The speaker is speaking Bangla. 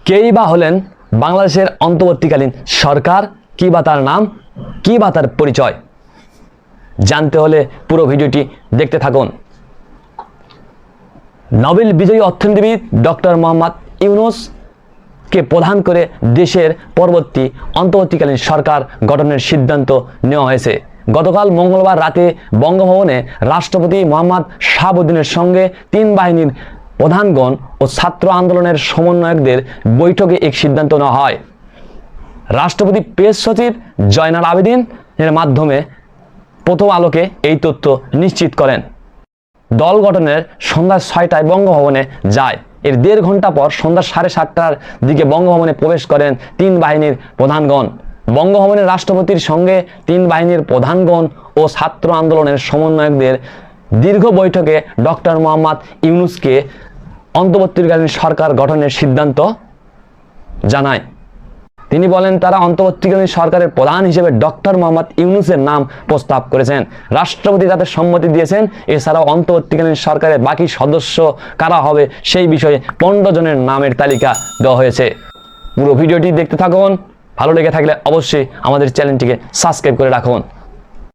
কেই বা হলেন বাংলাদেশের অন্তর্বর্তীকালীন সরকার, কি বা তার নাম, কি বা তার পরিচয়? জানতে হলে পুরো ভিডিওটি দেখতে থাকুন। নোবেল বিজয়ী অর্থনীতিবিদ ডক্টর মোহাম্মদ ইউনূসকে প্রধান করে দেশের পরবর্তী অন্তর্বর্তীকালীন সরকার গঠনের সিদ্ধান্ত নেওয়া হয়েছে। গতকাল মঙ্গলবার রাতে বঙ্গভবনে রাষ্ট্রপতি মোহাম্মদ শাহাবুদ্দিনের সঙ্গে তিন বাহিনীর প্রধানগণ ও ছাত্র আন্দোলনের সমন্বয়কদের বৈঠকে এক সিদ্ধান্ত নেওয়া হয়। রাষ্ট্রপতি প্রেস সচিব জয়নাল আবেদিনের মাধ্যমে প্রথম আলোকে এই তথ্য নিশ্চিত করেন। দল গঠনের সন্ধ্যা ৬টায় বঙ্গভবনে যায়। এর ১.৫ ঘন্টা পর সন্ধ্যা ৭:৩০টার দিকে বঙ্গভবনে প্রবেশ করেন তিন বাহিনীর প্রধানগণ। বঙ্গভবনে রাষ্ট্রপতির সঙ্গে তিন বাহিনীর প্রধানগণ ও ছাত্র আন্দোলনের সমন্বয়কদের দীর্ঘ বৈঠকে ডক্টর মোহাম্মদ ইউনূসকে অন্তর্বর্তীকালীন সরকার গঠনের সিদ্ধান্ত জানায়। তিনি বলেন, তারা অন্তর্বর্তীকালীন সরকারের প্রধান হিসেবে ডক্টর মোহাম্মদ ইউনূসের নাম প্রস্তাব করেছেন। রাষ্ট্রপতি তাতে সম্মতি দিয়েছেন। এছাড়াও অন্তর্বর্তীকালীন সরকারের বাকি সদস্য কারা হবে সেই বিষয়ে 15 জনের নামের তালিকা দেওয়া হয়েছে। পুরো ভিডিওটি দেখতে থাকুন। ভালো লেগে থাকলে অবশ্যই আমাদের চ্যানেলটিকে সাবস্ক্রাইব করে রাখুন।